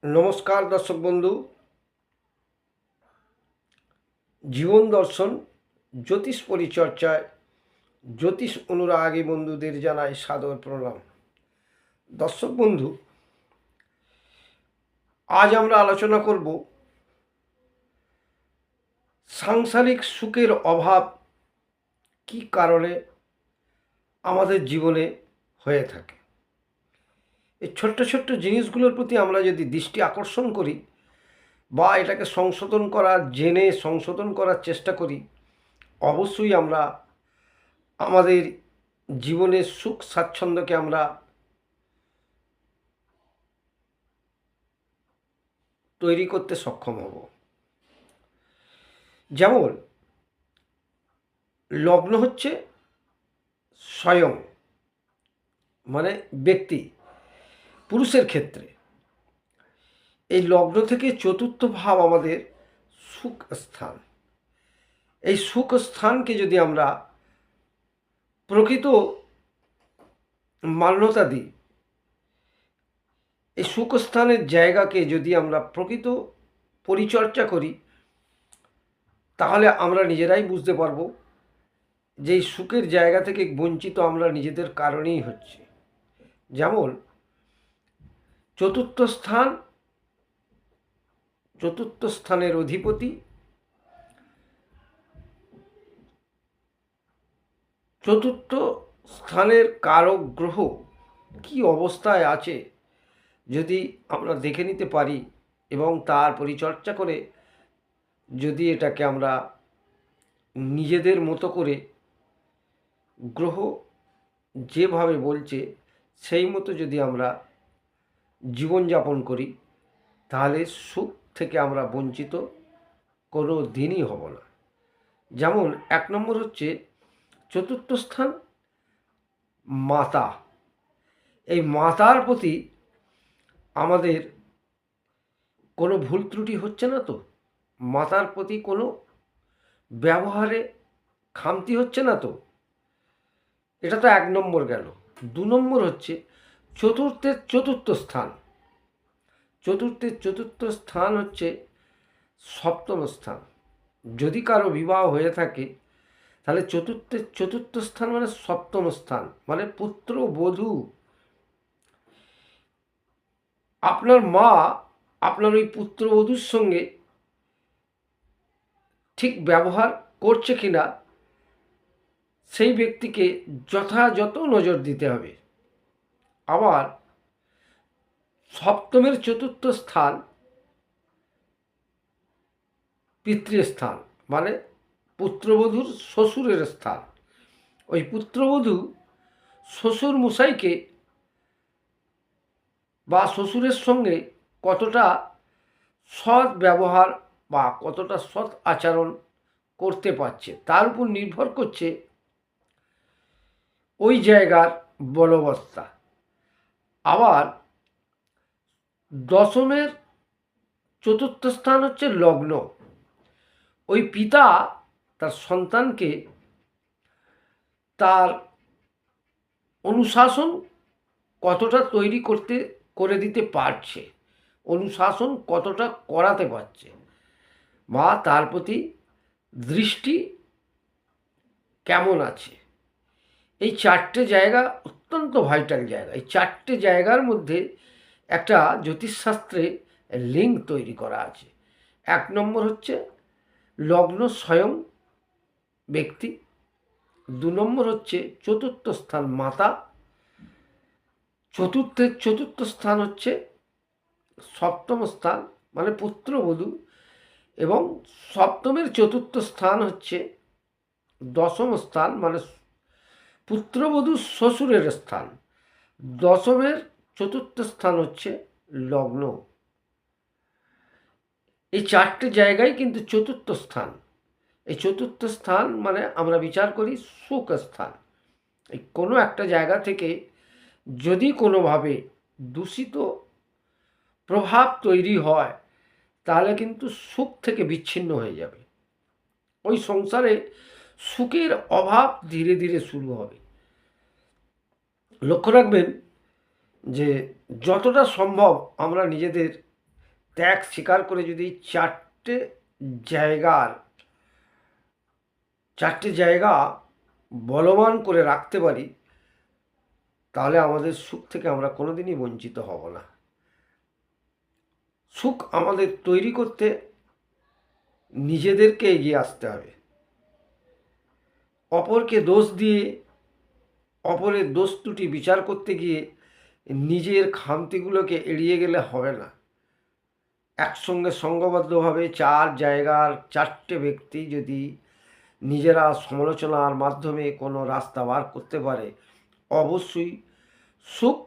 নমস্কার দর্শক বন্ধু, জীবন দর্শন জ্যোতিষ পরিচর্যায় জ্যোতিষ অনুরাগী বন্ধুদের জানাই সাদর প্রণাম। দর্শক বন্ধু, আজ আমরা আলোচনা করব সাংসারিক সুখের অভাব কী কারণে আমাদের জীবনে হয়ে থাকে। এই ছোট্ট ছোট্ট জিনিসগুলোর প্রতি আমরা যদি দৃষ্টি আকর্ষণ করি বা এটাকে জেনে সংশোধন করার চেষ্টা করি, অবশ্যই আমরা আমাদের জীবনের সুখ স্বাচ্ছন্দ্যকে আমরা তৈরি করতে সক্ষম হব। যেমন লগ্ন হচ্ছে স্বয়ং, মানে ব্যক্তি, পুরুষের ক্ষেত্রে এই লগ্ন থেকে চতুর্থ ভাব আমাদের সুখ স্থান। এই সুখ স্থানকে যদি আমরা প্রকৃত মান্যতা দিই, এই সুখস্থানের জায়গাকে যদি আমরা প্রকৃত পরিচর্যা করি, তাহলে আমরা নিজেরাই বুঝতে পারবো যে এই সুখের জায়গা থেকে বঞ্চিত আমরা নিজেদের কারণেই হচ্ছে। যেমন চতুর্থ স্থানের অধিপতি, চতুর্থ স্থানের কারক গ্রহ কি অবস্থায় আছে যদি আমরা দেখে নিতে পারি এবং তার পরিচর্যা করে যদি এটাকে আমরা নিজেদের মতো করে গ্রহ যেভাবে বলছে সেই মতো যদি আমরা জীবনযাপন করি, তাহলে সুখ থেকে আমরা বঞ্চিত কোনো দিনই হব না। যেমন 1 নম্বর হচ্ছে চতুর্থ স্থান মাতা। এই মাতার প্রতি আমাদের কোনো ভুল ত্রুটি হচ্ছে না তো? মাতার প্রতি কোনো ব্যবহারে খামতি হচ্ছে না তো? এটা তো 1 নম্বর গেল। 2 নম্বর হচ্ছে চতুর্থ স্থান। চতুর্থ স্থান হচ্ছে সপ্তম স্থান। যদি কারো বিবাহ হয়ে থাকে, তাহলে চতুর্থ স্থান মানে সপ্তম স্থান, মানে পুত্র বধূ। আপনার মা আপনার ওই পুত্রবধূর সঙ্গে ঠিক ব্যবহার করছে কিনা সেই ব্যক্তিকে যথাযথ নজর দিতে হবে। আবার সপ্তমের চতুর্থ স্থান পিতৃস্থান, মানে পুত্রবধূর শ্বশুরের স্থান। ওই পুত্রবধূ শ্বশুর মশাইকে বা শ্বশুরের সঙ্গে কতটা সৎ ব্যবহার বা কতটা সৎ আচরণ করতে পারছে তার উপর নির্ভর করছে ওই জায়গার বলবত্তা। আবার দশমের চতুর্থ স্থান হচ্ছে লগ্ন। ওই পিতা তার সন্তানকে তার অনুশাসন কতটা তৈরি করে দিতে পারছে, অনুশাসন কতটা করাতে পারছে, বা তার প্রতি দৃষ্টি কেমন আছে। এই 4টে জায়গা অত্যন্ত ভাইটাল জায়গা। এই 4টে জায়গার মধ্যে একটা জ্যোতিষশাস্ত্রে লিঙ্ক তৈরি করা আছে। 1 নম্বর হচ্ছে লগ্ন স্বয়ং ব্যক্তি, 2 নম্বর হচ্ছে চতুর্থ স্থান মাতা, চতুর্থ স্থান হচ্ছে সপ্তম স্থান মানে পুত্রবধূ, এবং সপ্তমের চতুর্থ স্থান হচ্ছে দশম স্থান মানে পুত্রবধূ শ্বশুরের স্থান। দশমের চতুর্থ স্থান হচ্ছে লগ্ন। এই 4টে জায়গায় কিন্তু চতুর্থ স্থান। এই চতুর্থ স্থান মানে আমরা বিচার করি সুখ স্থান। এই কোনো একটা জায়গা থেকে যদি কোনোভাবে দূষিত প্রভাব তৈরি হয়, তাহলে কিন্তু সুখ থেকে বিচ্ছিন্ন হয়ে যাবে। ওই সংসারে সুখের অভাব ধীরে ধীরে শুরু হবে। লক্ষ্য রাখবেন যে যতটা সম্ভব আমরা নিজেদের ত্যাগ স্বীকার করে যদি জায়গার চারটে জায়গা বলবান করে রাখতে পারি, তাহলে আমাদের সুখ থেকে আমরা কোনোদিনই বঞ্চিত হব না। সুখ আমাদের তৈরি করতে নিজেদেরকে এগিয়ে আসতে হবে। অপরকে দোষ দিয়ে, অপরের দোষ ত্রুটি বিচার করতে গিয়ে নিজের খামতিগুলোকে এড়িয়ে গেলে হবে না। একসঙ্গে সংঘবদ্ধভাবে চার জায়গার চারটে ব্যক্তি যদি নিজেরা সমালোচনার মাধ্যমে কোনো রাস্তা বার করতে পারে, অবশ্যই সুখ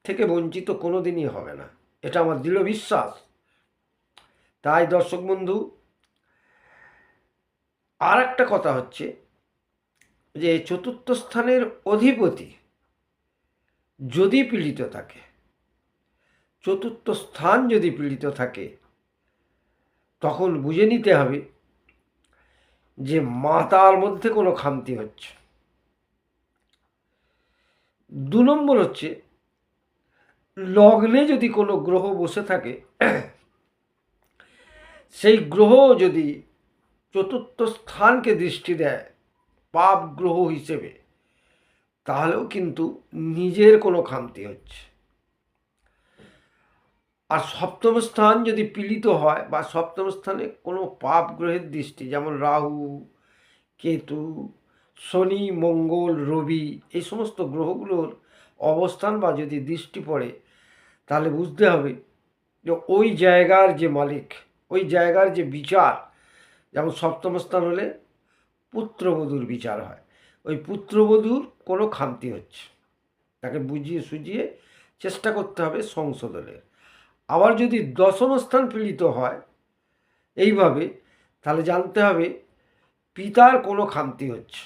থেকে বঞ্চিত কোনো দিনই হবে না, এটা আমার দৃঢ় বিশ্বাস। তাই দর্শক বন্ধু, আর একটা কথা হচ্ছে যে চতুর্থ স্থানের অধিপতি যদি পীড়িত থাকে, চতুর্থ স্থান যদি পীড়িত থাকে, তখন বুঝে নিতে হবে যে মাতার মধ্যে কোনো খামতি হচ্ছে। 2 নম্বর হচ্ছে, লগ্নে যদি কোনো গ্রহ বসে থাকে, সেই গ্রহ যদি চতুর্থ স্থানকে দৃষ্টি দেয় পাপ গ্রহ হিসেবে, তাহলেও কিন্তু নিজের কোনো খামতি হচ্ছে। আর সপ্তম স্থান যদি পীড়িত হয় বা সপ্তম স্থানে কোনো পাপ গ্রহের দৃষ্টি, যেমন রাহু, কেতু, শনি, মঙ্গল, রবি, এই সমস্ত গ্রহগুলোর অবস্থান বা যদি দৃষ্টি পড়ে, তাহলে বুঝতে হবে যে ওই জায়গার যে মালিক, ওই জায়গার যে বিচার, যেমন সপ্তম স্থান হলে পুত্রবধূর বিচার হয়, ওই পুত্রবধূর কোনো খামতি হচ্ছে, তাকে বুঝিয়ে সুঝিয়ে চেষ্টা করতে হবে সংশোধনের। আবার যদি দশম স্থান পীড়িত হয় এইভাবে, তাহলে জানতে হবে পিতার কোনো খামতি হচ্ছে।